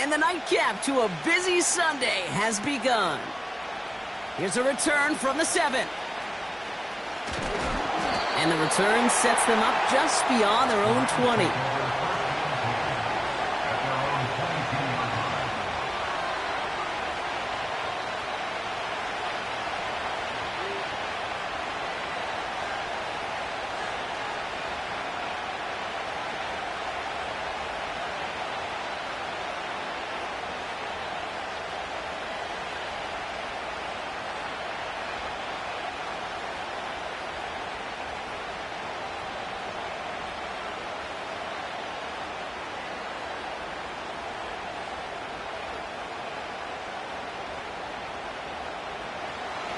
And the nightcap to a busy Sunday has begun. Here's a return from the 7. And the return sets them up just beyond their own 20.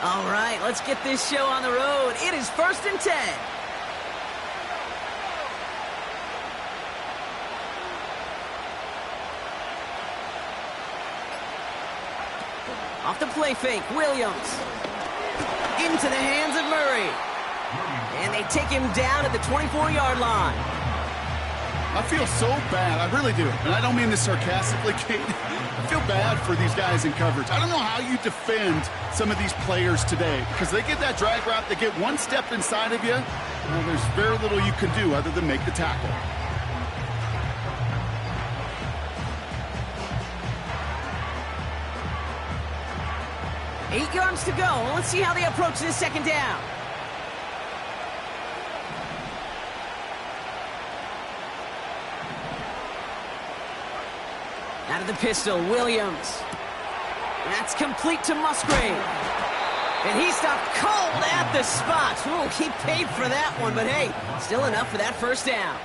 All right, let's get this show on the road. It is 1st and 10. Off the play fake, Williams. Into the hands of Murray. And they take him down at the 24-yard line. I feel so bad. I really do. And I don't mean this sarcastically, Kate. I feel bad for these guys in coverage. I don't know how you defend some of these players today because they get that drag route, they get one step inside of you. Well, there's very little you can do other than make the tackle. Eight yards to go. Let's see how they approach this second down. Out of the pistol, Williams. That's complete to Musgrave. And he stopped cold at the spot. Ooh, he paid for that one, but hey, still enough for that first down.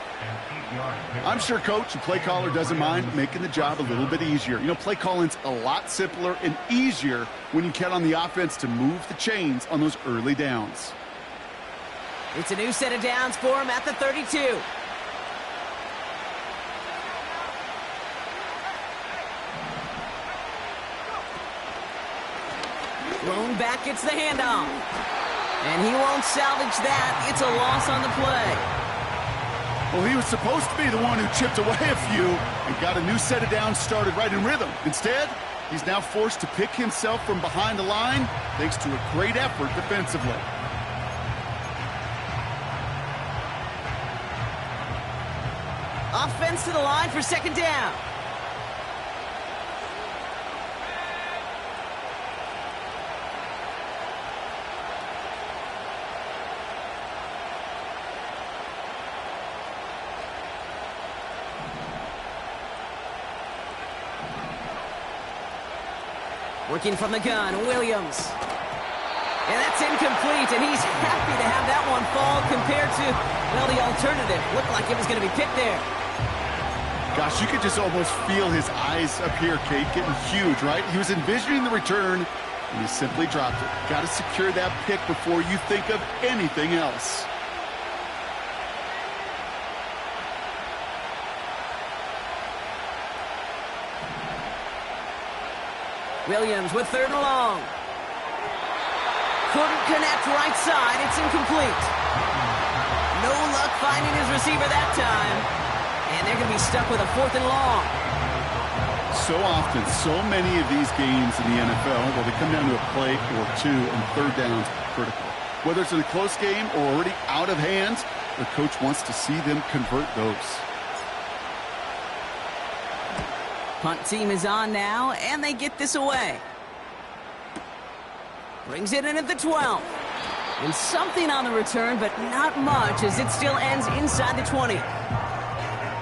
I'm sure coach and play caller doesn't mind making the job a little bit easier. You know, play calling's a lot simpler and easier when you count on the offense to move the chains on those early downs. It's a new set of downs for him at the 32. Thrown back, gets the handoff. And he won't salvage that. It's a loss on the play. Well, he was supposed to be the one who chipped away a few and got a new set of downs started right in rhythm. Instead, he's now forced to pick himself from behind the line thanks to a great effort defensively. Offense to the line for second down. Working from the gun, Williams. And that's incomplete, and he's happy to have that one fall compared to, well, the alternative. Looked like it was going to be picked there. Gosh, you could just almost feel his eyes up here, Kate, getting huge, right? He was envisioning the return, and he simply dropped it. Got to secure that pick before you think of anything else. Williams with 3rd and long. Couldn't connect right side. It's incomplete. No luck finding his receiver that time. And they're going to be stuck with a 4th and long. So often, so many of these games in the NFL, well, they come down to a play or two, and 3rd downs are critical. Whether it's in a close game or already out of hand, the coach wants to see them convert those. Punt team is on now, and they get this away. Brings it in at the 12. And something on the return, but not much, as it still ends inside the 20.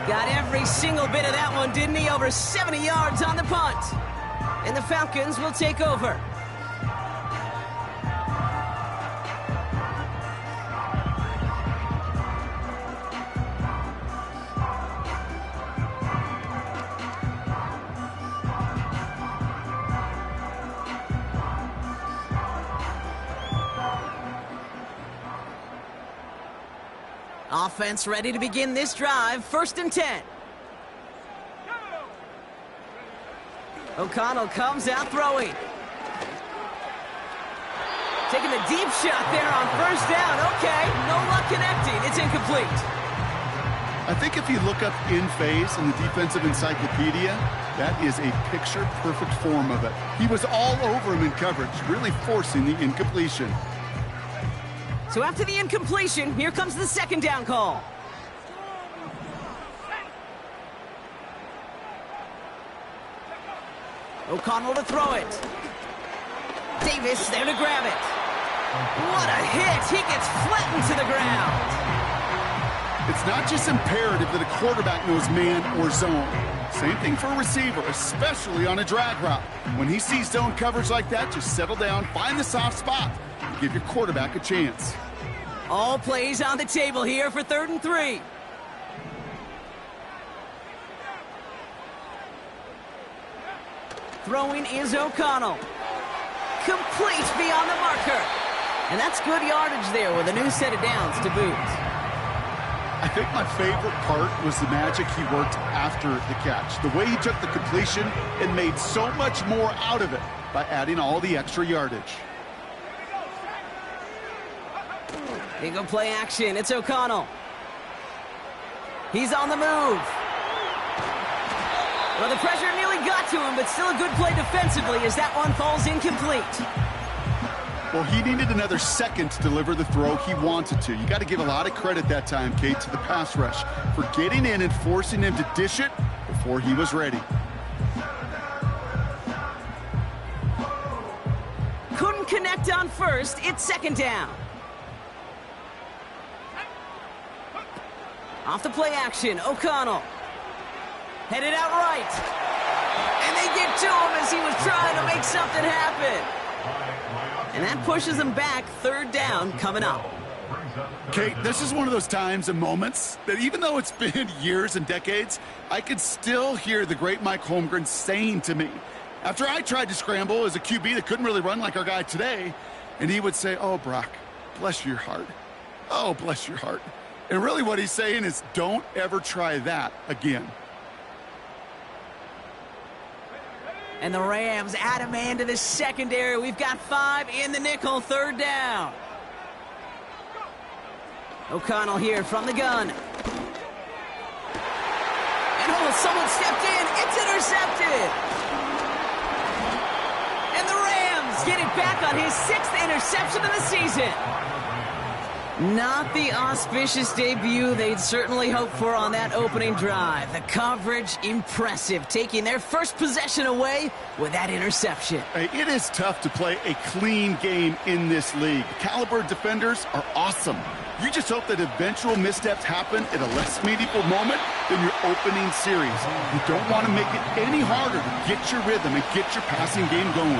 Got every single bit of that one, didn't he? Over 70 yards on the punt. And the Falcons will take over. Offense ready to begin this drive. 1st and 10. O'Connell comes out throwing. Taking the deep shot there on 1st down. Okay, no luck connecting. It's incomplete. I think if you look up in phase in the defensive encyclopedia, that is a picture-perfect form of it. He was all over him in coverage, really forcing the incompletion. So after the incompletion, here comes the second down call. O'Connell to throw it. Davis there to grab it. What a hit! He gets flattened to the ground. It's not just imperative that a quarterback knows man or zone. Same thing for a receiver, especially on a drag route. When he sees zone coverage like that, just settle down, find the soft spot, and give your quarterback a chance. All plays on the table here for 3rd and 3. Throwing is O'Connell. Complete beyond the marker. And that's good yardage there with a new set of downs to boot. I think my favorite part was the magic he worked after the catch. The way he took the completion and made so much more out of it by adding all the extra yardage. Eagle play action. It's O'Connell. He's on the move. Well, the pressure nearly got to him, but still a good play defensively as that one falls incomplete. Well, he needed another second to deliver the throw he wanted to. You got to give a lot of credit that time, Kate, to the pass rush for getting in and forcing him to dish it before he was ready. Couldn't connect on first. It's 2nd down. Off the play action, O'Connell. Headed out right. And they get to him as he was trying to make something happen. And that pushes them back. 3rd down coming up. Kate, this is one of those times and moments that even though it's been years and decades, I can still hear the great Mike Holmgren saying to me, after I tried to scramble as a QB that couldn't really run like our guy today, and he would say, "Oh, Brock, bless your heart. Oh, bless your heart." And really what he's saying is, don't ever try that again. And the Rams add a man to the secondary. We've got 5 in the nickel. 3rd down. O'Connell here from the gun. And someone stepped in. It's intercepted. And the Rams get it back on his 6th interception of the season. Not the auspicious debut they'd certainly hoped for on that opening drive. The coverage, impressive, taking their first possession away with that interception. Hey, it is tough to play a clean game in this league. Caliber defenders are awesome. You just hope that eventual missteps happen at a less meaningful moment than your opening series. You don't want to make it any harder to get your rhythm and get your passing game going.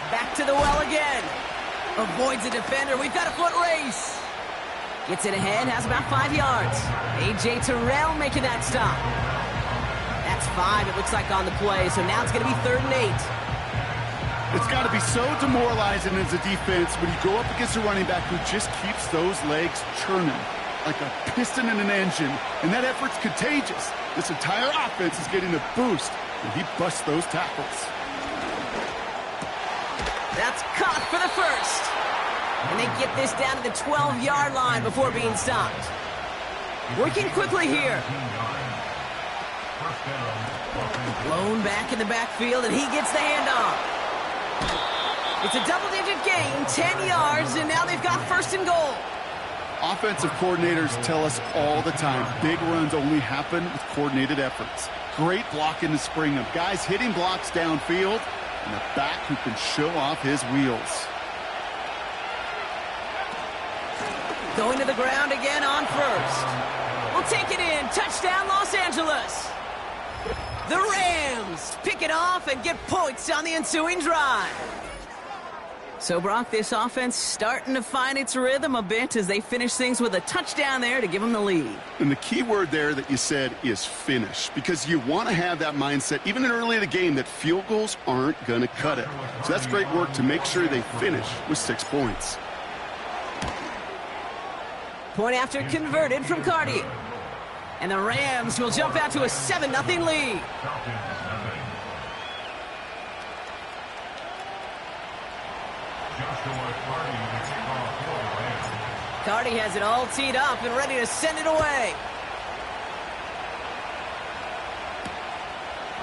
Back to the well again. Avoids a defender. We've got a foot race. Gets it ahead, has about 5 yards. A.J. Terrell making that stop. That's 5, it looks like, on the play. So now it's going to be 3rd and 8. It's got to be so demoralizing as a defense when you go up against a running back who just keeps those legs churning like a piston in an engine. And that effort's contagious. This entire offense is getting a boost when he busts those tackles. That's caught for the first. And they get this down to the 12-yard line before being stopped. Working quickly here. Blown back in the backfield, and he gets the handoff. It's a double-digit gain, 10 yards, and now they've got 1st and goal. Offensive coordinators tell us all the time, big runs only happen with coordinated efforts. Great blocking to spring them. Guys hitting blocks downfield, and a back who can show off his wheels. Going to the ground again on 1st. We'll take it in. Touchdown, Los Angeles. The Rams pick it off and get points on the ensuing drive. So, Brock, this offense starting to find its rhythm a bit as they finish things with a touchdown there to give them the lead. And the key word there that you said is finish, because you want to have that mindset, even in early in the game, that field goals aren't going to cut it. So that's great work to make sure they finish with 6 points. Point after converted from Cardi. And the Rams will jump out to a 7-0 lead. Cardi has it all teed up and ready to send it away.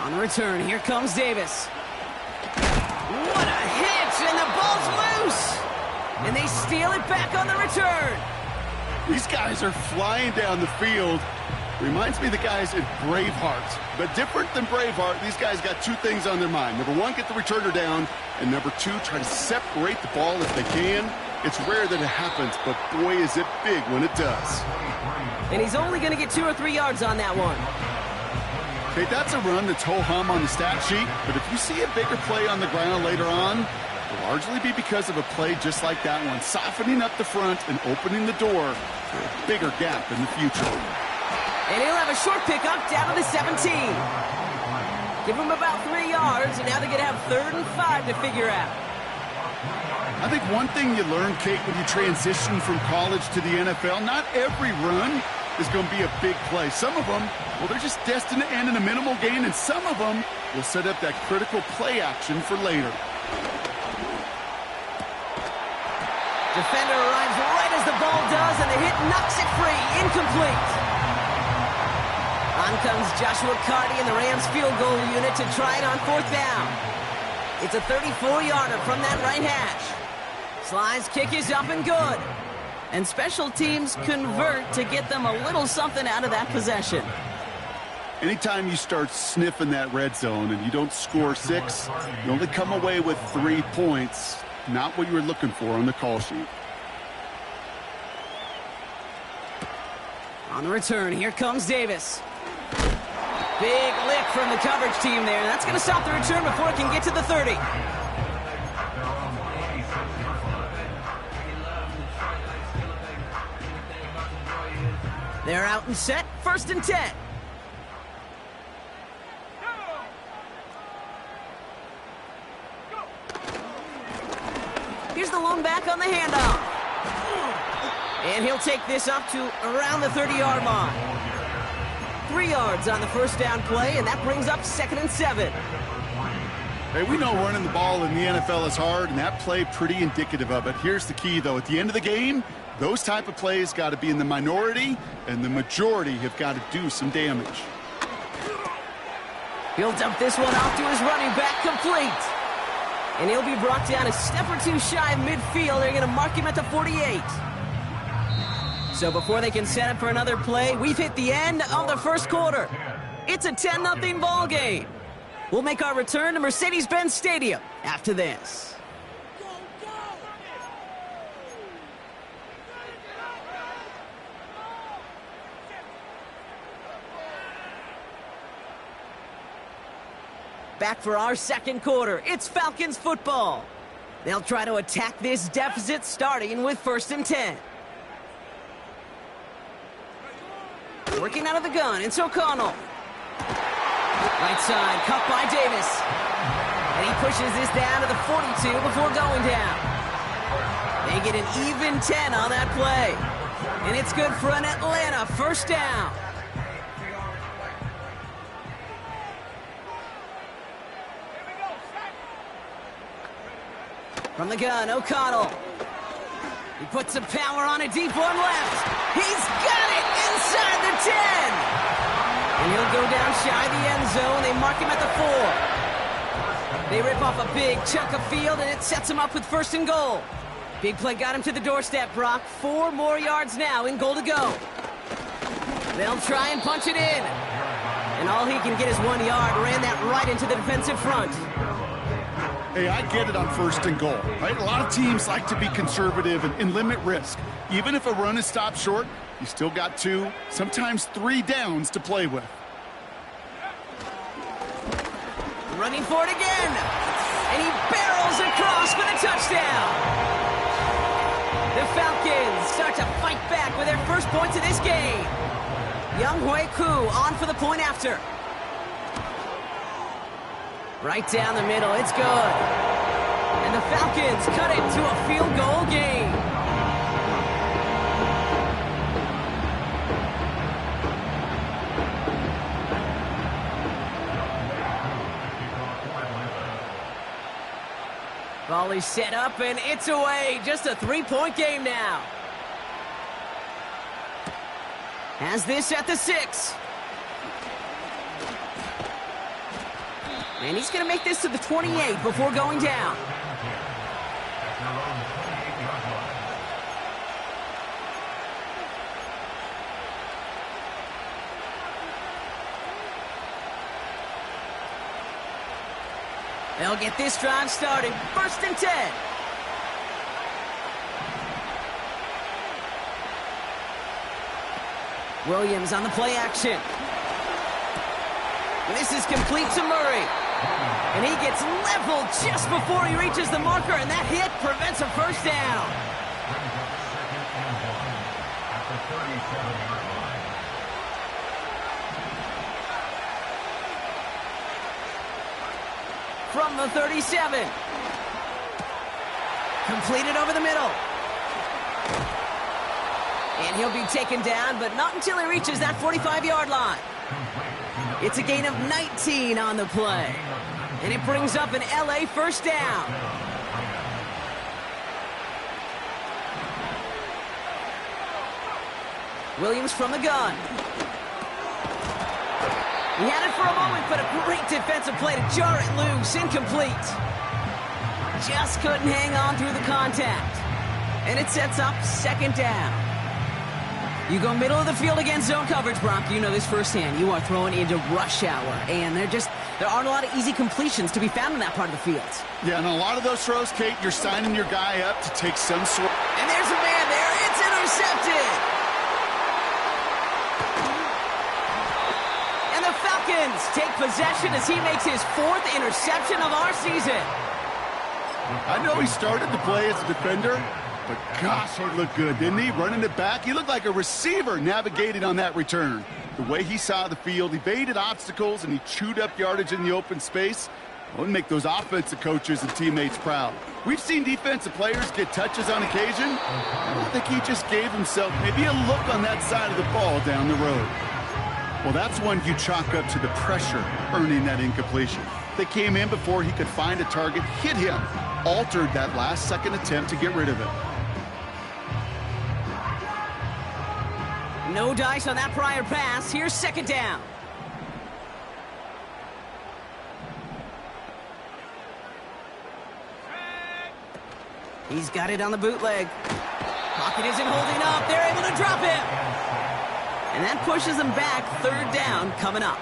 On the return, here comes Davis. What a hit, and the ball's loose. And they steal it back on the return. These guys are flying down the field. Reminds me of the guys in Braveheart. But different than Braveheart, these guys got two things on their mind. Number one, get the returner down. And number two, try to separate the ball if they can. It's rare that it happens, but boy, is it big when it does. And he's only going to get 2 or 3 yards on that one. Okay, that's a run that's ho-hum on the stat sheet. But if you see a bigger play on the ground later on, it'll largely be because of a play just like that one, softening up the front and opening the door for a bigger gap in the future. And he'll have a short pickup down to the 17. Give him about 3 yards, and now they're going to have 3rd and 5 to figure out. I think one thing you learn, Kate, when you transition from college to the NFL, not every run is going to be a big play. Some of them, well, they're just destined to end in a minimal gain, and some of them will set up that critical play action for later. Defender arrives right as the ball does, and the hit knocks it free. Incomplete. On comes Joshua Cardi and the Rams field goal unit to try it on 4th down. It's a 34-yarder from that right hash. Sly's kick is up and good. And special teams convert to get them a little something out of that possession. Anytime you start sniffing that red zone and you don't score 6, you only come away with 3 points. Not what you were looking for on the call sheet. On the return, here comes Davis. Big lick from the coverage team there. That's going to stop the return before it can get to the 30. They're out and set. 1st and 10. Here's the lone back on the handoff. And he'll take this up to around the 30-yard line. 3 yards on the 1st down play, and that brings up 2nd and 7. Hey, we know running the ball in the NFL is hard, and that play pretty indicative of it. Here's the key, though. At the end of the game, those type of plays got to be in the minority, and the majority have got to do some damage. He'll dump this one off to his running back, complete. And he'll be brought down a step or two shy of midfield. They're going to mark him at the 48. So before they can set up for another play, we've hit the end of the 1st quarter. It's a 10-0 ball game. We'll make our return to Mercedes-Benz Stadium after this. Back for our 2nd quarter. It's Falcons football. They'll try to attack this deficit starting with 1st and 10. Working out of the gun, it's O'Connell. Right side, cut by Davis. And he pushes this down to the 42 before going down. They get an even 10 on that play. And it's good for an Atlanta 1st down. From the gun, O'Connell. He puts some power on a deep one left. He's got it inside the 10. And he'll go down shy of the end zone. They mark him at the 4. They rip off a big chunk of field, and it sets him up with 1st and goal. Big play got him to the doorstep, Brock. 4 more yards now in goal to go. They'll try and punch it in. And all he can get is 1 yard. Ran that right into the defensive front. Hey, I get it on 1st and goal, right? A lot of teams like to be conservative and limit risk. Even if a run is stopped short, you still got 2, sometimes 3 downs to play with. Running for it again. And he barrels across for the touchdown. The Falcons start to fight back with their 1st points of this game. Younghoe Koo on for the point after. Right down the middle, it's good. And the Falcons cut it to a field goal game. Volley set up, and it's away. Just a 3-point game now. Has this at the 6. And he's going to make this to the 28 before going down. They'll get this drive started. 1st and 10. Williams on the play action. This is complete to Murray. And he gets leveled just before he reaches the marker, and that hit prevents a first down. From the 37. Completed over the middle. And he'll be taken down, but not until he reaches that 45-yard line. It's a gain of 19 on the play. And it brings up an LA first down. Williams from the gun. He had it for a moment, but a great defensive play to jar it loose. Incomplete. Just couldn't hang on through the contact. And it sets up 2nd down. You go middle of the field against zone coverage, Brock. You know this firsthand. You are throwing into rush hour. And there aren't a lot of easy completions to be found in that part of the field. Yeah, and a lot of those throws, Kate, you're signing your guy up to take some sort. And there's a man there. It's intercepted. And the Falcons take possession as he makes his 4th interception of our season. I know he started to play as a defender, but gosh, he looked good, didn't he? Running it back, he looked like a receiver navigating on that return. The way he saw the field, evaded obstacles, and he chewed up yardage in the open space. It would make those offensive coaches and teammates proud. We've seen defensive players get touches on occasion. I think he just gave himself maybe a look on that side of the ball down the road. Well, that's one you chalk up to the pressure earning that incompletion. They came in before he could find a target, hit him, altered that last-second attempt to get rid of it. No dice on that prior pass. Here's 2nd down. He's got it on the bootleg. Pocket isn't holding up. They're able to drop him. And that pushes them back. 3rd down coming up.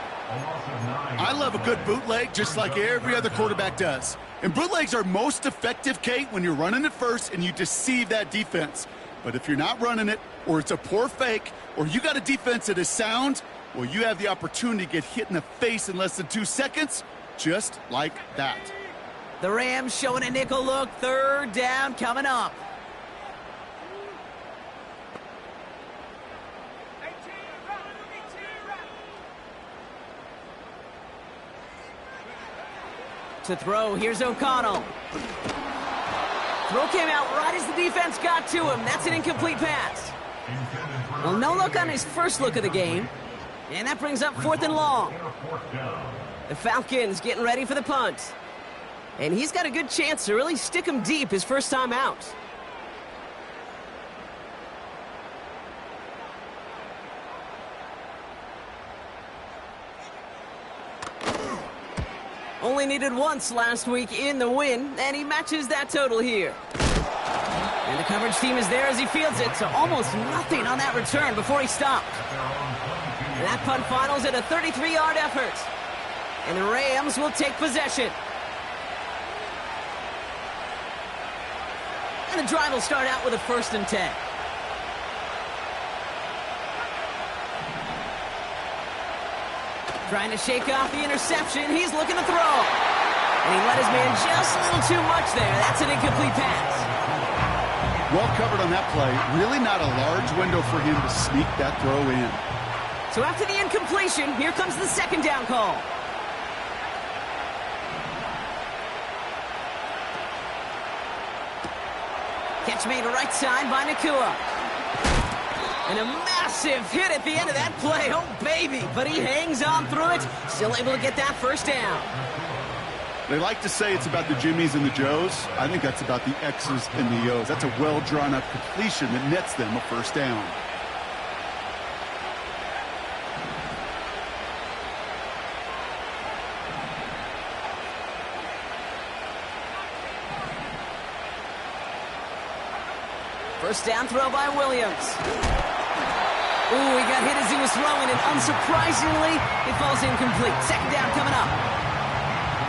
I love a good bootleg just like every other quarterback does. And bootlegs are most effective, Kate, when you're running it first and you deceive that defense. But if you're not running it, or it's a poor fake, or you got a defense that is sound, well, you have the opportunity to get hit in the face in less than 2 seconds, just like that. The Rams showing a nickel look. 3rd down coming up. To throw, here's O'Connell. Throw came out right as the defense got to him. That's an incomplete pass. Well, no look on his first look of the game. And that brings up 4th and long. The Falcons getting ready for the punt. And he's got a good chance to really stick him deep his first time out. Only needed once last week in the win, and he matches that total here. And the coverage team is there as he fields it, so almost nothing on that return before he stopped. And that punt finals at a 33-yard effort. And the Rams will take possession. And the drive will start out with a 1st and 10. Trying to shake off the interception. He's looking to throw. And he let his man just a little too much there. That's an incomplete pass. Well covered on that play. Really not a large window for him to sneak that throw in. So after the incompletion, here comes the 2nd down call. Catch made right side by Nakua. And a massive hit at the end of that play. Oh, baby. But he hangs on through it. Still able to get that 1st down. They like to say it's about the Jimmies and the Joes. I think that's about the X's and the O's. That's a well-drawn-up completion that nets them a 1st down. First down throw by Williams. Ooh, he got hit as he was throwing, and unsurprisingly, it falls incomplete. Second down coming up.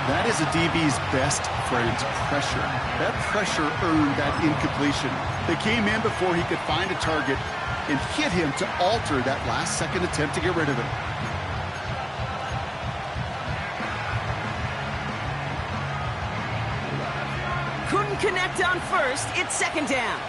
That is a DB's best friend, pressure. That pressure earned that incompletion. They came in before he could find a target and hit him to alter that last-second attempt to get rid of it. Couldn't connect on first. It's second down.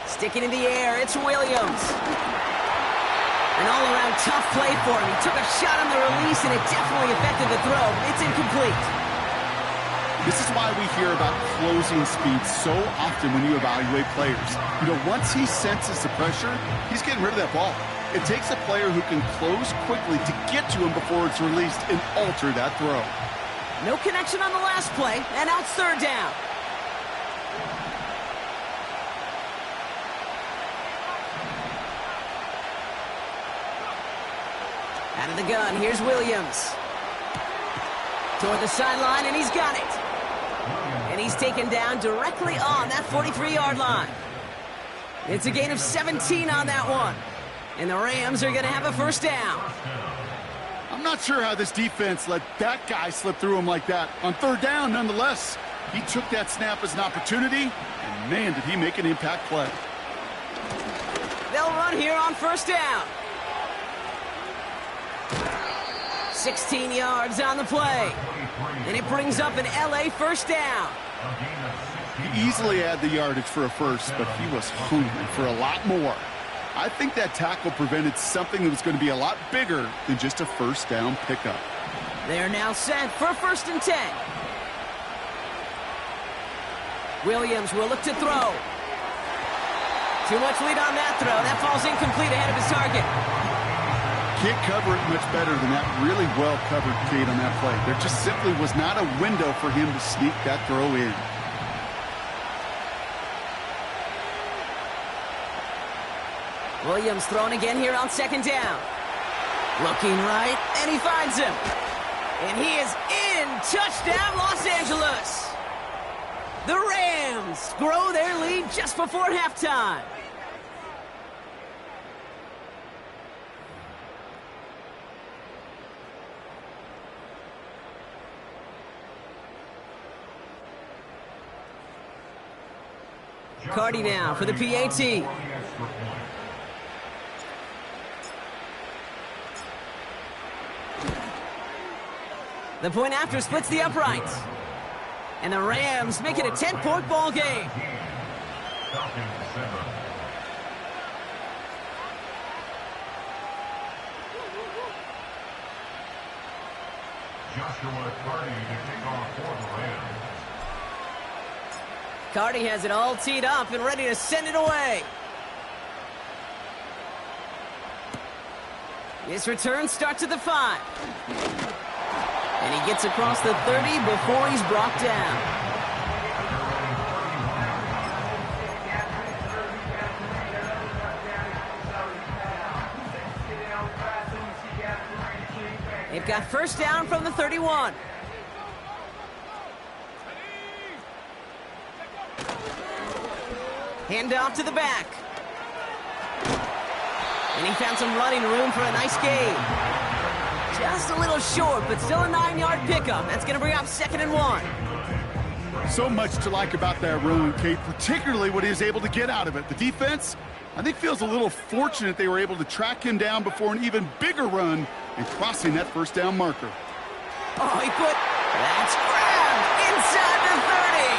Sticking in the air, it's Williams. An all-around tough play for him. He took a shot on the release, and it definitely affected the throw. It's incomplete. This is why we hear about closing speed so often when you evaluate players. You know, once he senses the pressure, he's getting rid of that ball. It takes a player who can close quickly to get to him before it's released and alter that throw. No connection on the last play, and now it's third down. Out of the gun, here's Williams. Toward the sideline, and he's got it. And he's taken down directly on that 43-yard line. It's a gain of 17 on that one. And the Rams are going to have a first down. I'm not sure how this defense let that guy slip through him like that. On third down, nonetheless, he took that snap as an opportunity, and man, did he make an impact play. They'll run here on first down. 16 yards on the play. And it brings up an LA first down. He easily had the yardage for a first, but he was hungry for a lot more. I think that tackle prevented something that was going to be a lot bigger than just a first down pickup. They're now set for first and 10. Williams will look to throw. Too much lead on that throw. That falls incomplete ahead of his target. Can't cover it much better than that really well-covered Kate on that play. There just simply was not a window for him to sneak that throw in. Williams throwing again here on second down. Looking right, and he finds him. And he is in. Touchdown, Los Angeles. The Rams grow their lead just before halftime. Cardi now for the PAT. The point after splits the uprights. And the Rams make it a 10-point ball game. Joshua Cardi to kick off for the Rams. Cardi has it all teed up and ready to send it away. His return starts at the 5. And he gets across the 30 before he's brought down. They've got first down from the 31. Hand off to the back. And he found some running room for a nice gain. Just a little short, but still a 9-yard pickup. That's going to bring up 2nd and 1. So much to like about that run, Kate, particularly what he was able to get out of it. The defense, I think, feels a little fortunate they were able to track him down before an even bigger run and crossing that first down marker. Oh, that's grabbed inside the 30.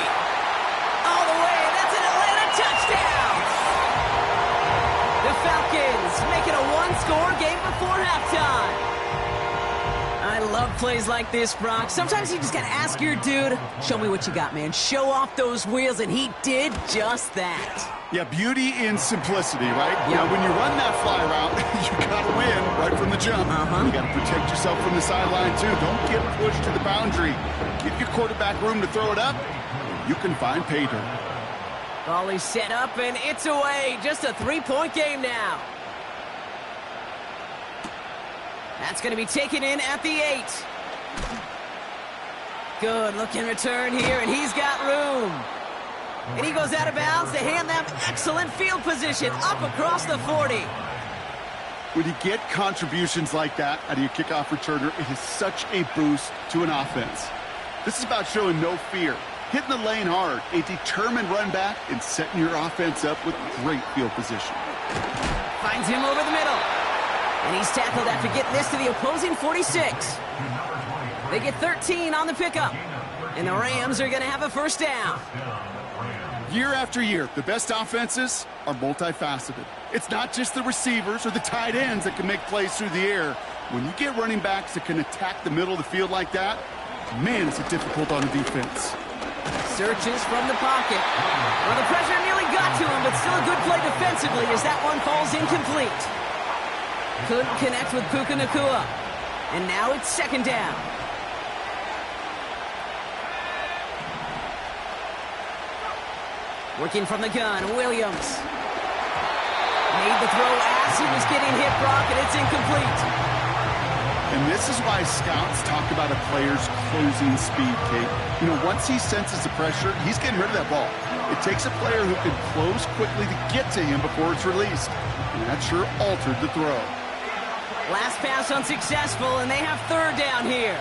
All the way, that's an Atlanta touchdown. The Falcons make it a one-score game before halftime. I love plays like this, Brock. Sometimes you just got to ask your dude, show me what you got, man. Show off those wheels, and he did just that. Yeah, beauty in simplicity, right? Yep. Now, when you run that fly route, you got to win right from the jump. You got to protect yourself from the sideline, too. Don't get pushed to the boundary. Give your quarterback room to throw it up, and you can find pay dirt. Ball is set up, and it's away. Just a 3-point game now. That's going to be taken in at the 8. Good looking return here, and he's got room. And he goes out of bounds to hand them excellent field position up across the 40. When you get contributions like that out of your kickoff returner, it is such a boost to an offense. This is about showing no fear, hitting the lane hard, a determined run back, and setting your offense up with great field position. Finds him over the middle. And he's tackled after getting this to the opposing 46. They get 13 on the pickup. And the Rams are going to have a first down. Year after year, the best offenses are multifaceted. It's not just the receivers or the tight ends that can make plays through the air. When you get running backs that can attack the middle of the field like that, man, is it difficult on the defense. Searches from the pocket. Well, the pressure nearly got to him, but still a good play defensively as that one falls incomplete. Couldn't connect with Puka Nacua. And now it's second down. Working from the gun, Williams. Made the throw as he was getting hit, Brock, and it's incomplete. And this is why scouts talk about a player's closing speed, Kate. You know, once he senses the pressure, he's getting rid of that ball. It takes a player who can close quickly to get to him before it's released. And that sure altered the throw. Last pass unsuccessful, and they have third down here.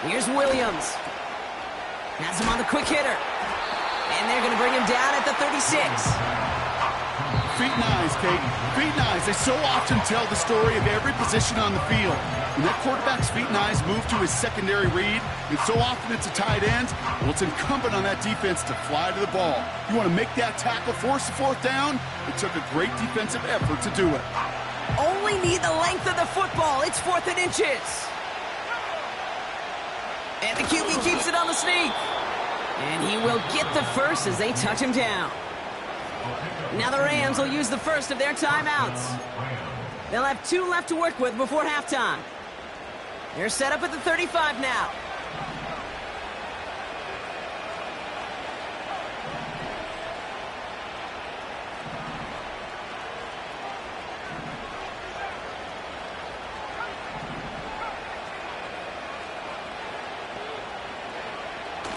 Here's Williams. Has him on the quick hitter. And they're going to bring him down at the 36. Feet and eyes, Kate. Feet and eyes. They so often tell the story of every position on the field. When that quarterback's feet and eyes move to his secondary read, and so often it's a tight end, well, it's incumbent on that defense to fly to the ball. You want to make that tackle, force the fourth down? It took a great defensive effort to do it. Only need the length of the football. It's 4th and inches. And the QB keeps it on the sneak. And he will get the first as they touch him down. Now the Rams will use the first of their timeouts. They'll have 2 left to work with before halftime. They're set up at the 35 now.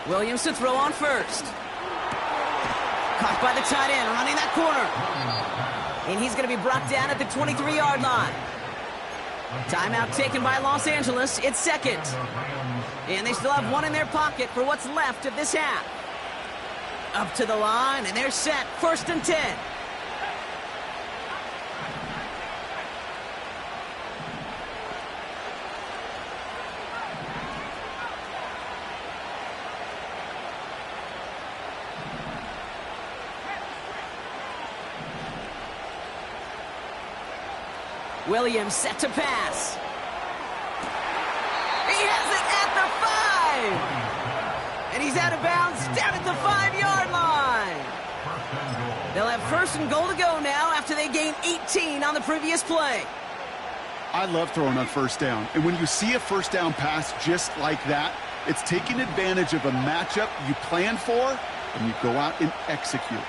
Williams to throw on first. Caught by the tight end, running that corner. And he's going to be brought down at the 23-yard line. Timeout taken by Los Angeles. It's second. And they still have 1 in their pocket for what's left of this half. Up to the line, and they're set. 1st and 10. Williams set to pass. He has it at the 5. And he's out of bounds down at the 5-yard line. They'll have 1st and goal to go now after they gain 18 on the previous play. I love throwing on first down. And when you see a first down pass just like that, it's taking advantage of a matchup you plan for, and you go out and execute.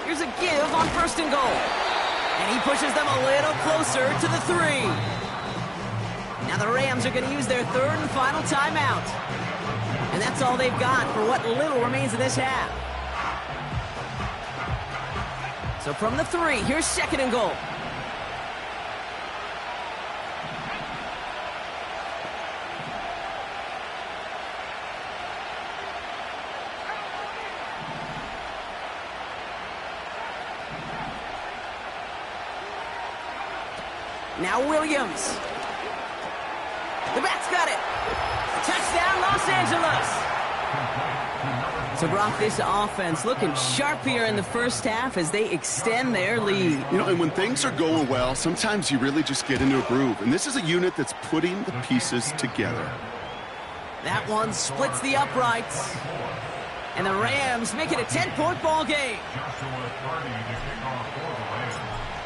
Here's a give on 1st and goal. And he pushes them a little closer to the 3. Now the Rams are going to use their 3rd and final timeout. And that's all they've got for what little remains of this half. So from the 3, here's 2nd and goal. Now Williams. The back's got it. Touchdown, Los Angeles. So, Brock, this offense looking sharp here in the first half as they extend their lead. You know, and when things are going well, sometimes you really just get into a groove. And this is a unit that's putting the pieces together. That one splits the uprights. And the Rams make it a 10-point ball game.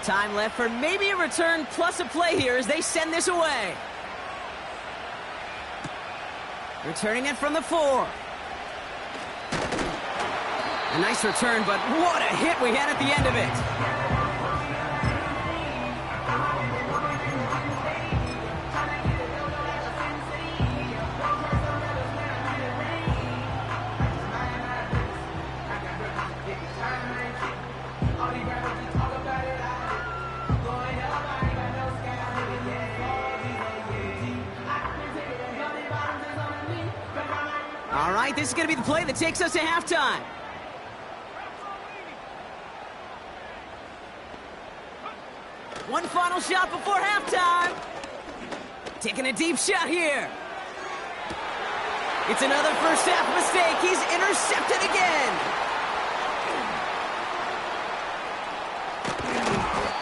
Time left for maybe a return plus a play here as they send this away. Returning it from the 4. A nice return, but what a hit we had at the end of it. All right, this is going to be the play that takes us to halftime. One final shot before halftime. Taking a deep shot here. It's another first half mistake. He's intercepted again.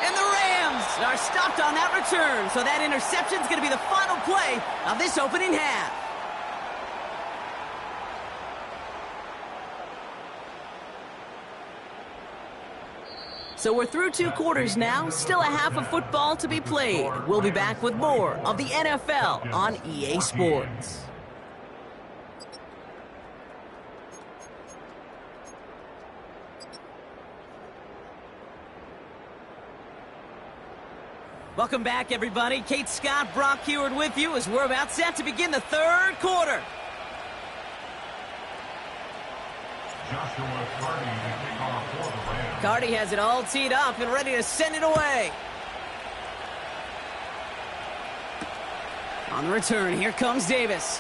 And the Rams are stopped on that return. So that interception is going to be the final play of this opening half. So we're through 2 quarters now, still a half of football to be played. We'll be back with more of the NFL on EA Sports. Welcome back, everybody. Kate Scott, Brock Heward with you as we're about set to begin the 3rd quarter. Joshua Cardi to kick off for the Rams. Cardi has it all teed up and ready to send it away. On the return, here comes Davis.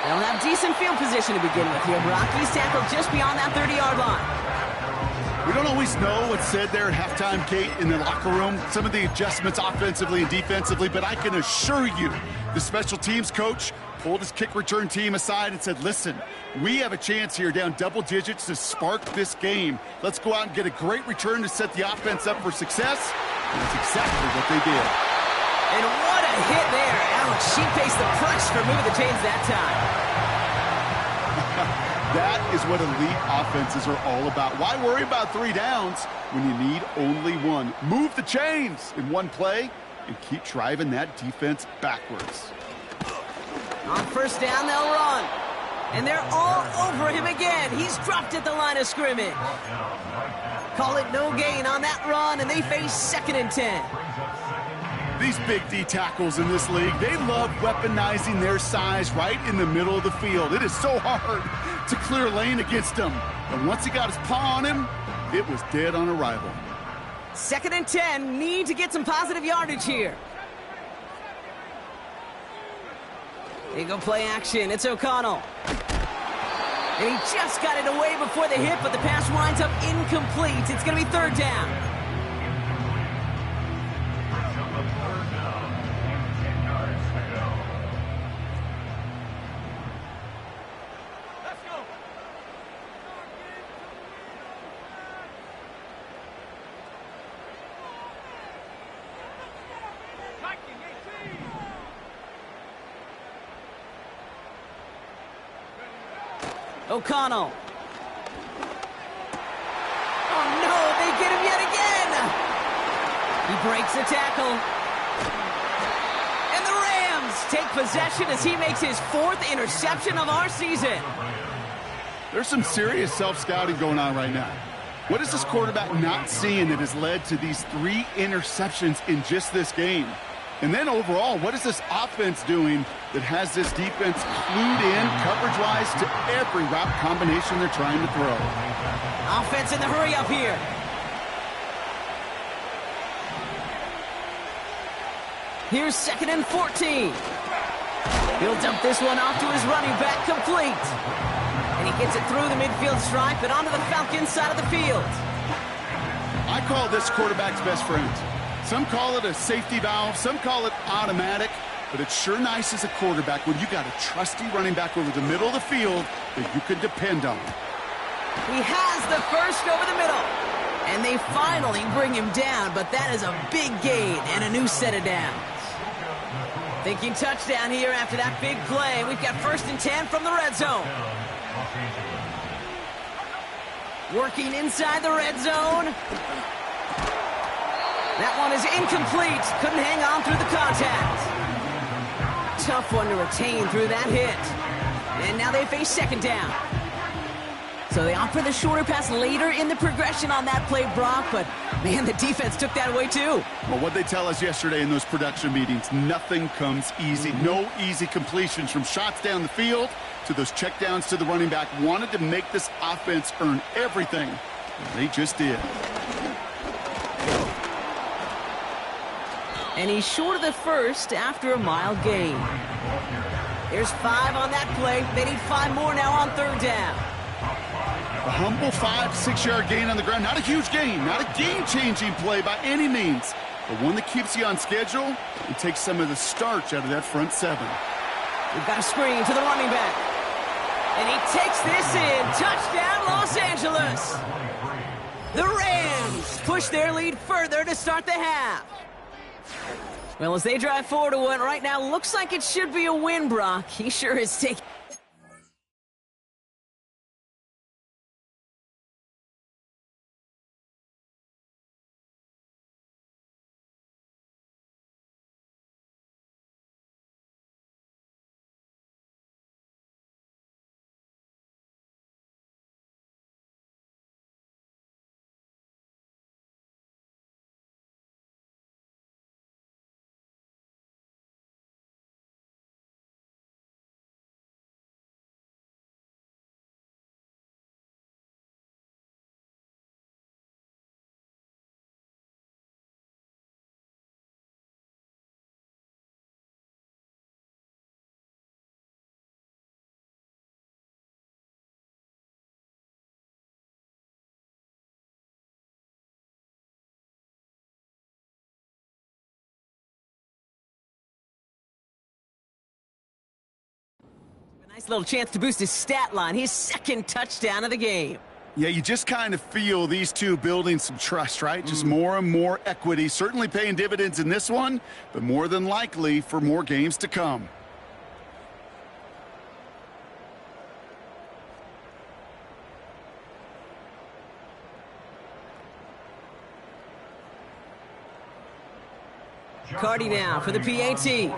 They'll have decent field position to begin with here, Brock. He's tackled just beyond that 30-yard line. We don't always know what's said there at halftime, Kate, in the locker room. Some of the adjustments offensively and defensively, but I can assure you the special teams coach pulled his kick return team aside and said, listen, we have a chance here down double digits to spark this game. Let's go out and get a great return to set the offense up for success. And that's exactly what they did. And what a hit there. Ouch, she faced the press for moving the chains that time. That is what elite offenses are all about. Why worry about 3 downs when you need only 1? Move the chains in one play and keep driving that defense backwards. On first down, they'll run. And they're all over him again. He's dropped at the line of scrimmage. Call it no gain on that run, and they face 2nd and 10. These big D tackles in this league, they love weaponizing their size right in the middle of the field. It is so hard to clear lane against him. And once he got his paw on him, it was dead on arrival. 2nd and 10, need to get some positive yardage here. There you go, play action. It's O'Connell. And he just got it away before the hit, but the pass winds up incomplete. It's going to be 3rd down. O'Connell. Oh, no, they get him yet again. He breaks the tackle. And the Rams take possession as he makes his 4th interception of our season. There's some serious self-scouting going on right now. What is this quarterback not seeing that has led to these 3 interceptions in just this game? And then overall, what is this offense doing that has this defense clued in coverage-wise to every route combination they're trying to throw? Offense in the hurry-up here. Here's 2nd and 14. He'll dump this one off to his running back, complete. And he gets it through the midfield stripe and onto the Falcons side of the field. I call this quarterback's best friend. Some call it a safety valve, some call it automatic, but it's sure nice as a quarterback when you got a trusty running back over the middle of the field that you can depend on. He has the first over the middle, and they finally bring him down, but that is a big gain and a new set of downs. Thinking touchdown here after that big play. We've got 1st and 10 from the red zone. Working inside the red zone. That one is incomplete. Couldn't hang on through the contact. tough one to retain through that hit. And now they face second down. So they opt for the shorter pass later in the progression on that play, Brock, but man, the defense took that away too. Well, what they tell us yesterday in those production meetings, nothing comes easy. No easy completions from shots down the field to those checkdowns to the running back. Wanted to make this offense earn everything. And they just did. And he's short of the first after a mile gain. There's 5 on that play. They need 5 more now on third down. A humble 5 to 6 yard gain on the ground. Not a huge gain, not a game-changing play by any means, but one that keeps you on schedule and takes some of the starch out of that front 7. We've got a screen to the running back. And he takes this in. Touchdown, Los Angeles. The Rams push their lead further to start the half. Well, as they drive forward to what right now looks like it should be a win, Brock. He sure is taking... Nice little chance to boost his stat line. His second touchdown of the game. Yeah, you just kind of feel these two building some trust, right? Just more and more equity. Certainly paying dividends in this one, but more than likely for more games to come. Cardi now for the PAT.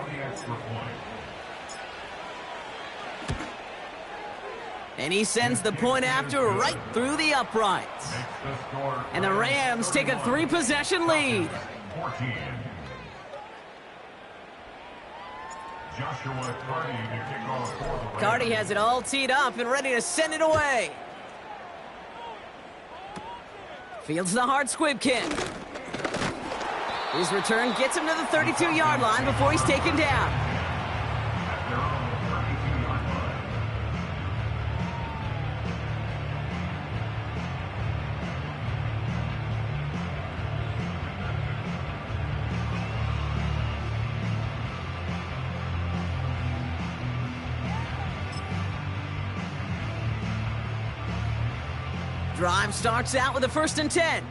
And he sends the point after right through the uprights. And the Rams take a 3-possession lead. Cardi has it all teed up and ready to send it away. Fields the hard squib kick. His return gets him to the 32-yard line before he's taken down. Drive starts out with a 1st and 10.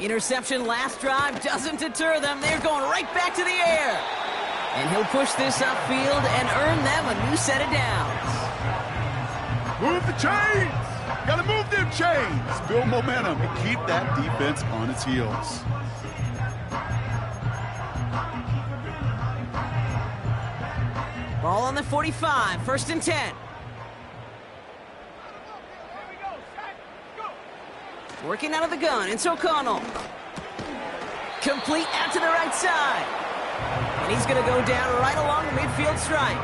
Interception last drive doesn't deter them. They're going right back to the air. And he'll push this upfield and earn them a new set of downs. Move the chains! Gotta move them chains! Build momentum and keep that defense on its heels. Ball on the 45, 1st and 10. Working out of the gun, it's O'Connell. Complete out to the right side. And he's going to go down right along the midfield stripe.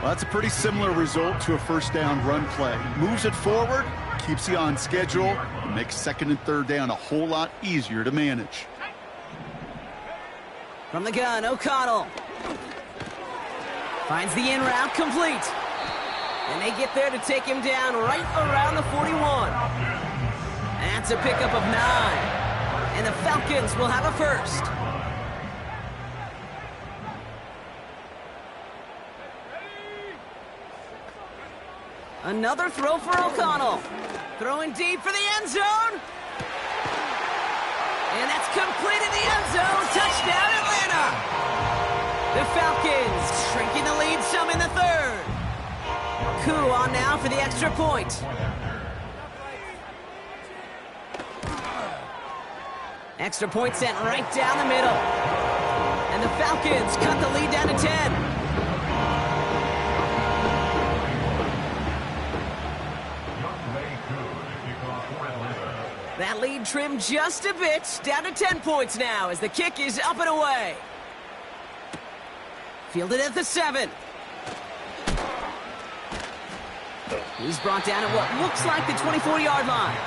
Well, that's a pretty similar result to a 1st down run play. Moves it forward, keeps you on schedule, and makes 2nd and 3rd down a whole lot easier to manage. From the gun, O'Connell. Finds the in route complete. And they get there to take him down right around the 41. That's a pickup of 9. And the Falcons will have a 1st. Another throw for O'Connell. Throwing deep for the end zone. And that's complete in the end zone. Touchdown, Atlanta. The Falcons shrinking the lead some in the 3rd. Koo on now for the extra point. Extra point sent right down the middle. And the Falcons cut the lead down to 10. That lead trimmed just a bit, down to 10 points now as the kick is up and away. Fielded at the 7. He's brought down at what looks like the 24-yard line.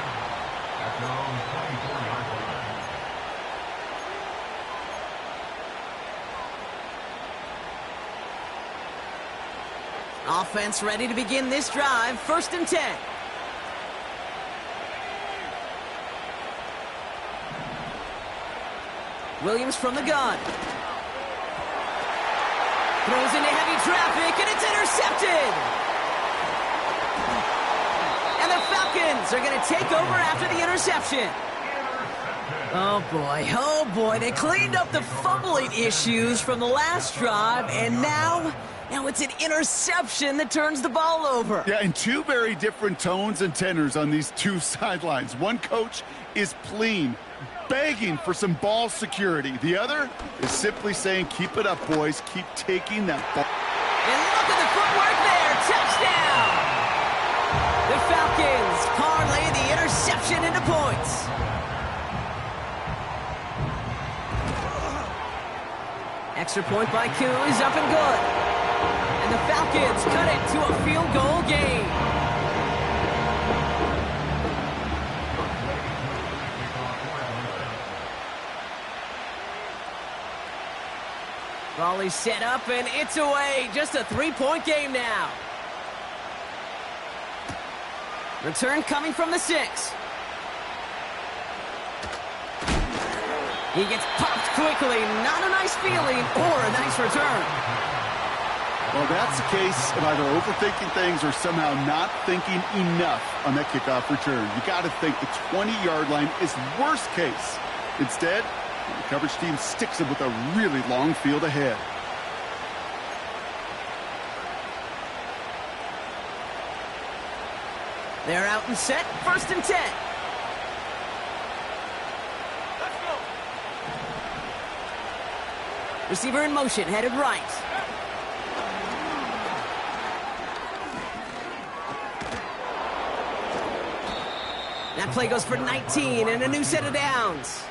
Offense ready to begin this drive. 1st and 10. Williams from the gun. Throws into heavy traffic, and it's intercepted! And the Falcons are going to take over after the interception. Oh boy, they cleaned up the fumbling issues from the last drive, and now it's an interception that turns the ball over. Yeah, and two very different tones and tenors on these two sidelines. One coach is pleading, begging for some ball security. The other is simply saying, keep it up, boys. Keep taking that ball. And look at the footwork there. Touchdown! The Falcons parlay the interception into points. Extra point by Koo is up and good. And the Falcons cut it to a field goal game. Raleigh's set up, and it's away. Just a 3-point game now. Return coming from the 6. He gets popped quickly. Not a nice feeling or a nice return. Well, that's the case of either overthinking things or somehow not thinking enough on that kickoff return. You got to think the 20-yard line is worst case. Instead, the coverage team sticks it with a really long field ahead. They're out and set. 1st and 10. Let's go. Receiver in motion, headed right. That play goes for 19 and a new set of downs.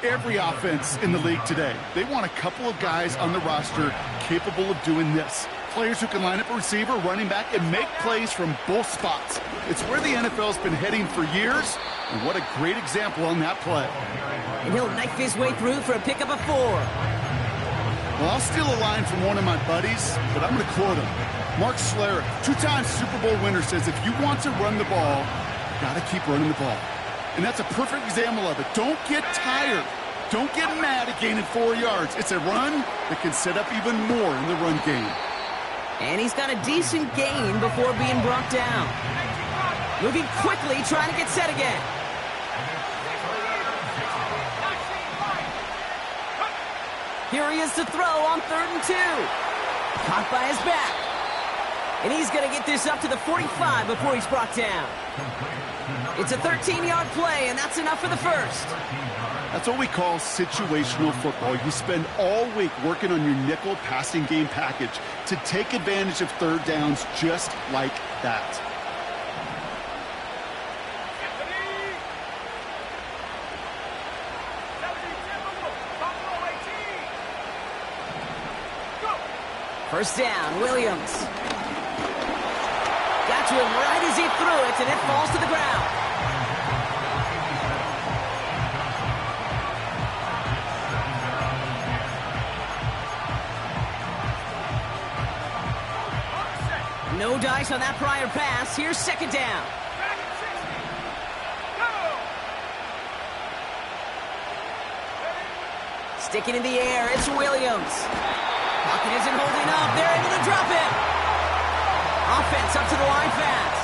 Every offense in the league today, they want a couple of guys on the roster capable of doing this. Players who can line up a receiver, running back, and make plays from both spots. It's where the NFL's been heading for years, and what a great example on that play. And he'll knife his way through for a pickup of 4. Well, I'll steal a line from one of my buddies, but I'm going to quote him. Mark Schlereth, 2-time Super Bowl winner, says if you want to run the ball, you got to keep running the ball. And that's a perfect example of it. Don't get tired. Don't get mad at gaining 4 yards. It's a run that can set up even more in the run game. And he's got a decent gain before being brought down. Moving quickly, trying to get set again. Here he is to throw on 3rd and 2. Caught by his back. And he's going to get this up to the 45 before he's brought down. It's a 13-yard play, and that's enough for the first. That's what we call situational football. You spend all week working on your nickel passing game package to take advantage of third downs just like that. First down, Williams. Got to him right as he threw it, and it falls to the ground. No dice on that prior pass. Here's 2nd down. Sticking in the air, it's Williams. Pocket isn't holding up. They're able to drop it. Offense up to the line fast.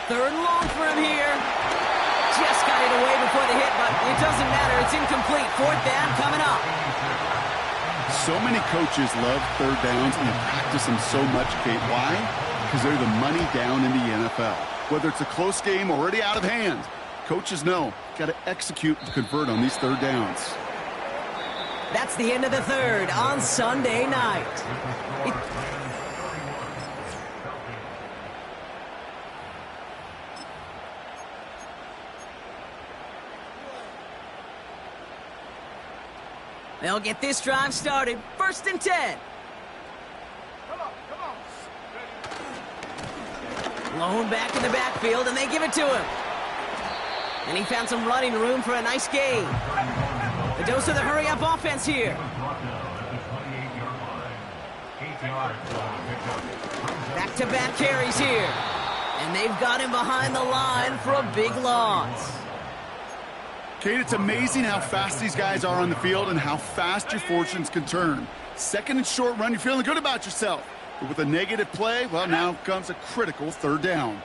Third and long for him here. Just got it away before the hit, but it doesn't matter. It's incomplete. 4th down coming up. So many coaches love third downs and they practice them so much, Kate. Why? Because they're the money down in the NFL. Whether it's a close game already out of hand, coaches know got to execute and convert on these third downs. That's the end of the third on Sunday night. They'll get this drive started. 1st and 10. Blown back in the backfield, and they give it to him. And he found some running room for a nice gain. The dose of the hurry-up offense here. Back-to-back carries here. And they've got him behind the line for a big loss. Kate, it's amazing how fast these guys are on the field and how fast your fortunes can turn. 2nd and short run, you're feeling good about yourself. But with a negative play, well, now comes a critical third down.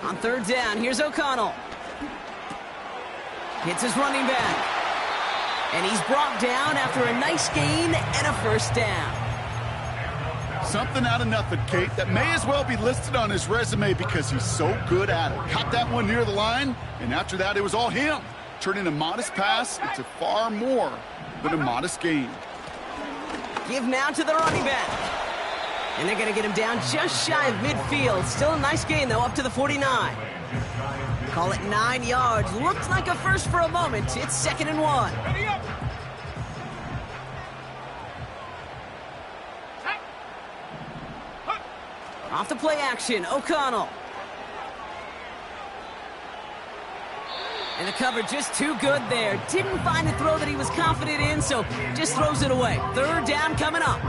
On 3rd down, here's O'Connell. Hits his running back. And he's brought down after a nice gain and a 1st down. Something out of nothing, Kate, that may as well be listed on his resume because he's so good at it. Caught that one near the line, and after that, it was all him. Turning a modest pass into far more than a modest gain. Give now to the running back. And they're going to get him down just shy of midfield. Still a nice gain, though, up to the 49. Call it 9 yards. Looked like a first for a moment. It's 2nd and 1. Off the play action, O'Connell. And the cover just too good there. Didn't find a throw that he was confident in, so just throws it away. 3rd down coming up.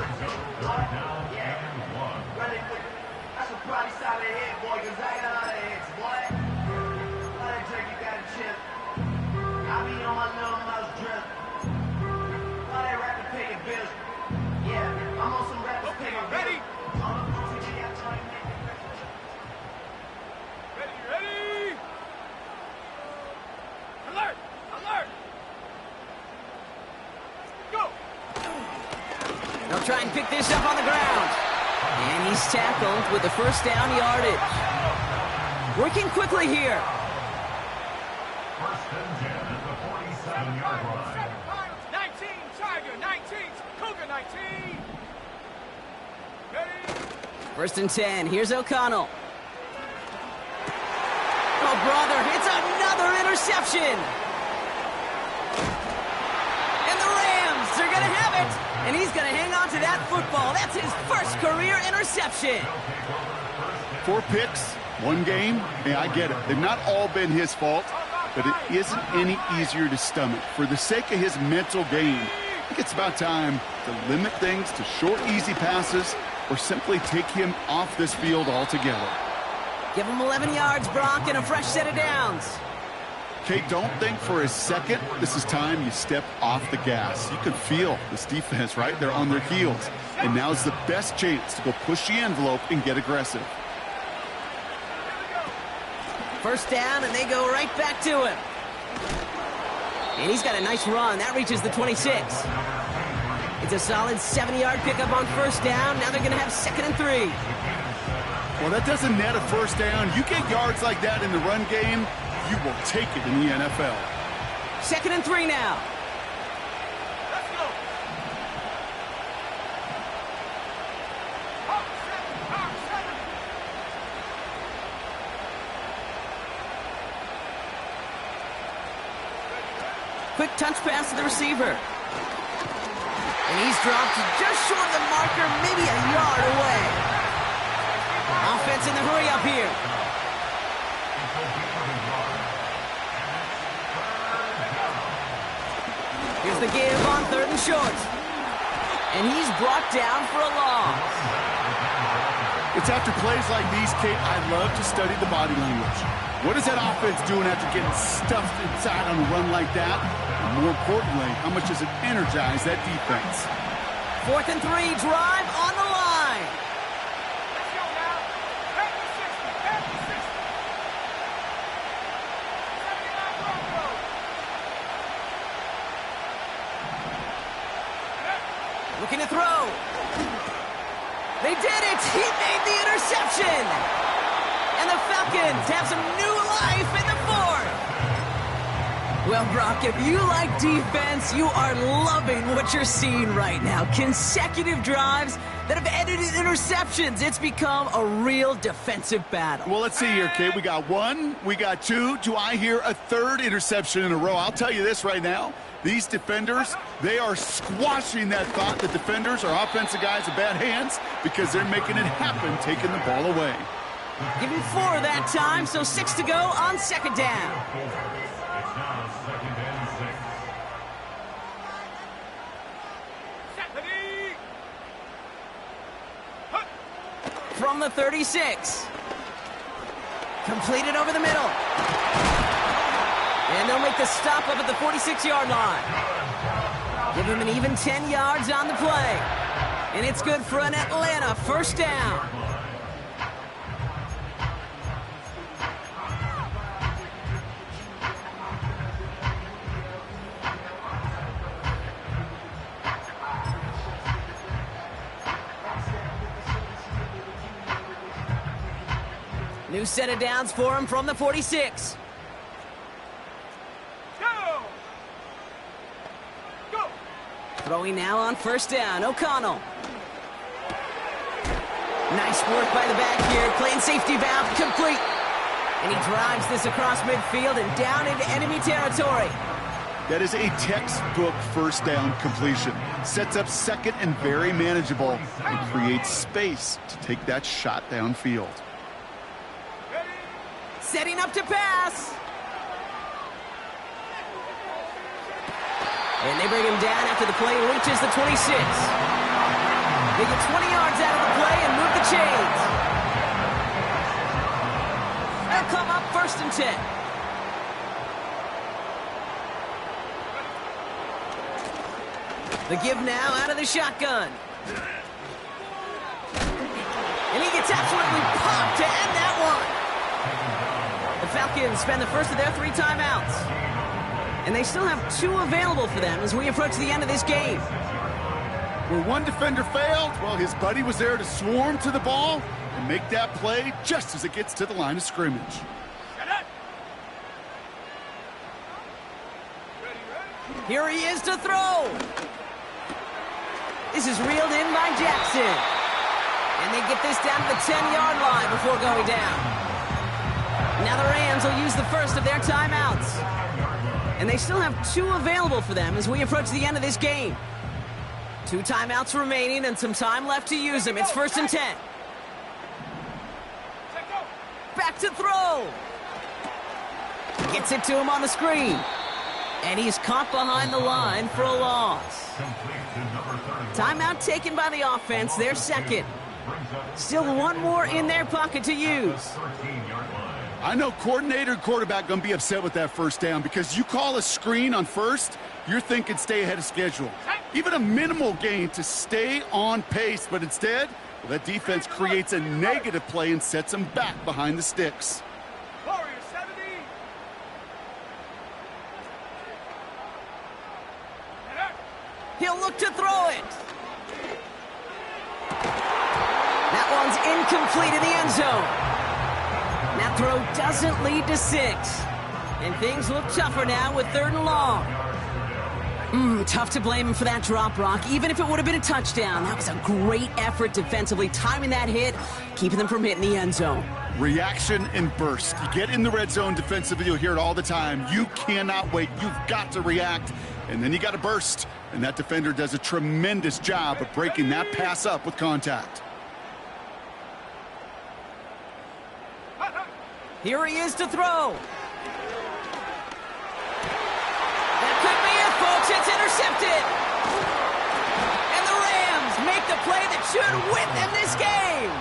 They'll try and pick this up on the ground. And he's tackled with the 1st down yardage. Working quickly here. 1st and 10 at the 47-yard line. 19, Tiger, 19, Cougar, 19. Ready? 1st and 10. Here's O'Connell. Oh, brother, it's another interception. And the Rams are going to have it. And he's going to hang on to that football. That's his 1st career interception. 4 picks, 1 game. Hey, I get it. They've not all been his fault, but it isn't any easier to stomach. For the sake of his mental game, I think it's about time to limit things to short, easy passes or simply take him off this field altogether. Give him 11 yards, Brock, and a fresh set of downs. Kate, don't think for a second this is time you step off the gas. You can feel this defense, right? They're on their heels. And now's the best chance to go push the envelope and get aggressive. 1st down, and they go right back to him. And he's got a nice run. That reaches the 26. It's a solid 70-yard pickup on 1st down. Now they're going to have 2nd and 3. Well, that doesn't net a 1st down. You get yards like that in the run game, you will take it in the NFL. 2nd and 3 now. Let's go. Hawk 7. Quick touch pass to the receiver. And he's dropped just short of the marker, maybe a yard away. Offense in the hurry up here. Here's the give on 3rd and short. And he's brought down for a loss. It's after plays like these, Kate, I love to study the body language. What is that offense doing after getting stuffed inside on a run like that? And more importantly, how much does it energize that defense? 4th and 3, drive on the line. Let's go now. Back to 60. Back to 60. 79 Broncos. Looking to throw. They did it! He made the interception! And the Falcons have some new life in the fourth! Well, Brock, if you like defense, you are loving what you're seeing right now. Consecutive drives that have ended in interceptions. It's become a real defensive battle. Well, let's see here, kid. We got one, we got two. Do I hear a third interception in a row? I'll tell you this right now. These defenders, they are squashing that thought that defenders or offensive guys have bad hands because they're making it happen, taking the ball away. Give him 4 that time, so 6 to go on second down. It's now 2nd and 6. From the 36. Completed over the middle. And they'll make the stop up at the 46-yard line. Give him an even 10 yards on the play. And it's good for an Atlanta first down. New set of downs for him from the 46. Throwing now on first down, O'Connell. Nice work by the back here, playing safety valve, complete. And he drives this across midfield and down into enemy territory. That is a textbook first down completion. Sets up second and very manageable and creates space to take that shot downfield. Setting up to pass. And they bring him down after the play reaches the 26. They get 20 yards out of the play and move the chains. They'll come up 1st and 10. The give now out of the shotgun. And he gets absolutely popped to end that one. The Falcons spend the first of their 3 timeouts. And they still have 2 available for them as we approach the end of this game. Where one defender failed, well, his buddy was there to swarm to the ball and make that play just as it gets to the line of scrimmage. Here he is to throw. This is reeled in by Jackson. And they get this down to the 10-yard line before going down. Now the Rams will use the first of their timeouts. And they still have 2 available for them as we approach the end of this game. 2 timeouts remaining and some time left to use them. It's 1st and 10. Back to throw. Gets it to him on the screen. And he's caught behind the line for a loss. Timeout taken by the offense, their second. Still 1 more in their pocket to use. I know coordinator and quarterback going to be upset with that first down because you call a screen on first, you're thinking stay ahead of schedule. Even a minimal gain to stay on pace, but instead, well, that defense creates a negative play and sets them back behind the sticks. He'll look to throw it. That one's incomplete in the end zone. That throw doesn't lead to 6. And things look tougher now with 3rd and long. Tough to blame him for that drop, Brock. Even if it would have been a touchdown, that was a great effort defensively, timing that hit, keeping them from hitting the end zone. Reaction and burst. You get in the red zone defensively, you'll hear it all the time. You cannot wait. You've got to react, and then you got to burst. And that defender does a tremendous job of breaking that pass up with contact. Here he is to throw. That could be it, folks. It's intercepted. And the Rams make the play that should win them this game.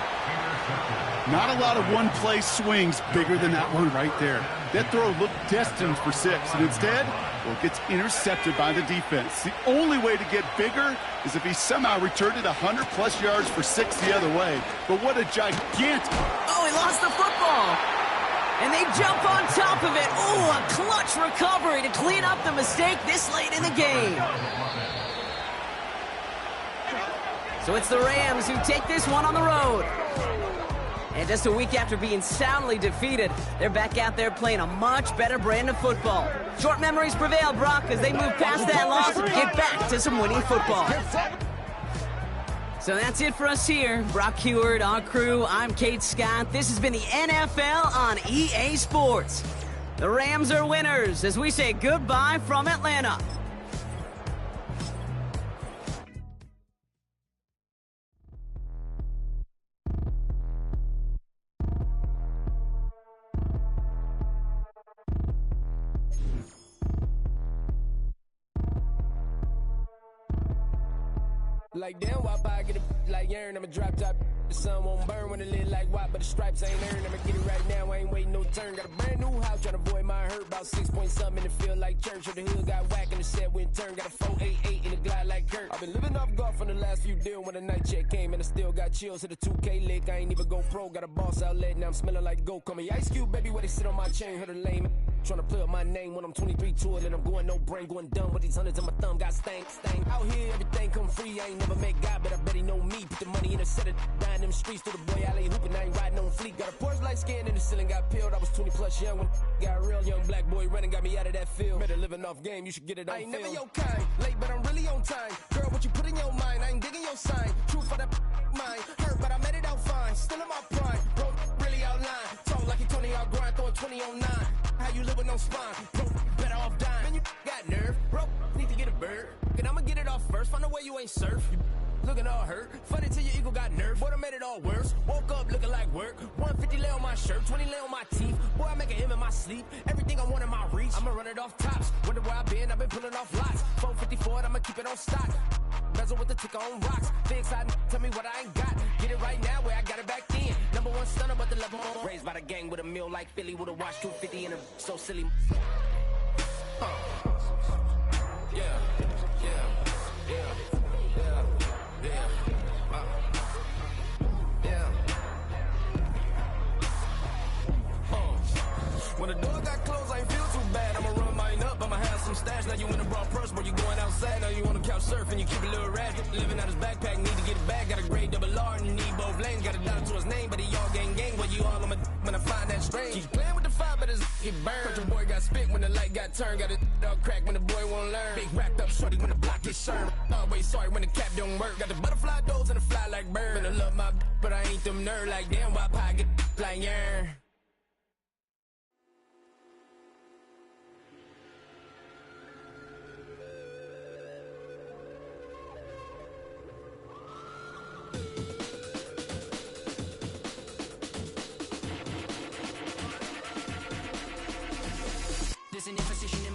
Not a lot of one-play swings bigger than that one right there. That throw looked destined for 6, and instead, well, it gets intercepted by the defense. The only way to get bigger is if he somehow returned it 100-plus yards for 6 the other way. But what a gigantic... Oh, he lost the football. And they jump on top of it. Ooh, a clutch recovery to clean up the mistake this late in the game. So it's the Rams who take this one on the road. And just a week after being soundly defeated, they're back out there playing a much better brand of football. Short memories prevail, Brock, as they move past that loss and get back to some winning football. So that's it for us here. Brock Heward, our crew, I'm Kate Scott. This has been the NFL on EA Sports. The Rams are winners as we say goodbye from Atlanta. Like damn, why I get it like urn? I'ma drop top. The sun won't burn when it lit like white, but the stripes ain't earned. I'ma get it right now, I ain't waiting no turn. Got a brand new house, tryna avoid my hurt. About 6 point something, and it feel like church. Or the hood got whack and the set went turn. Got a 488 in the glide like Kurt. I've been living off golf from the last few deals. When the night check came and I still got chills. Hit a 2K lick, I ain't even go pro. Got a boss outlet, now I'm smelling like gold. Call me Ice Cube, baby, where they sit on my chain. Heard a lame. Tryna play up my name when I'm 23 to it, and I'm going no brain, going dumb with these hundreds in my thumb. Got stank. Out here, everything come free. I ain't never met God, but I bet he know me. Put the money in the set of dying them streets to the boy alley hooping. I ain't riding on fleek. Got a Porsche light skin in the ceiling, got peeled. I was 20 plus young when got real. Young black boy running, got me out of that field. Better living off game, you should get it on film. I ain't never your kind, late but I'm really on time. Girl, what you put in your mind, I ain't digging your sign. True for that mind, hurt but I made it out fine. Still in my prime, bro, really outline. Talk like you Tony, I'll grind, throwing 20 on 9. How you live with no spine, bro, better off dying. Man, you got nerve, bro, need to get a bird. And I'ma get it off first, find a way you ain't surf. You looking all hurt, funny till your ego got nerve. Boy, I made it all worse, woke up looking like work. 150 lay on my shirt, 20 lay on my teeth. Boy, I make an M in my sleep, everything I want in my reach. I'ma run it off tops, wonder where I been, I've been pulling off lots. 454, I'ma keep it on stock. Bezel with the ticker on rocks. Big side, tell me what I ain't got. Get it right now where I got it back then. Number one stunner, but the level on. Raised by the gang with a meal like Philly with a watch 250 and a so silly. When the door got closed, I ain't feel too bad. I'ma run mine up, I'ma have some stash. Now you in a broad purse, but you going outside. Now you on the couch surfing, you keep a little rat. Living out his backpack, need to get it back. Got a grade double R and you need both lanes. Got a dollar to his name, but he all gang. Where you all, when I find that strange. Keep playing with the fire, but his get burned. But your boy got spit when the light got turned. Got it all crack when the boy won't learn. Big wrapped up shorty when the block gets served. Always sorry when the cap don't work. Got the butterfly doors and the fly like bird. And I love my but I ain't them nerd like damn. Why pie get like yarn? There's an imposition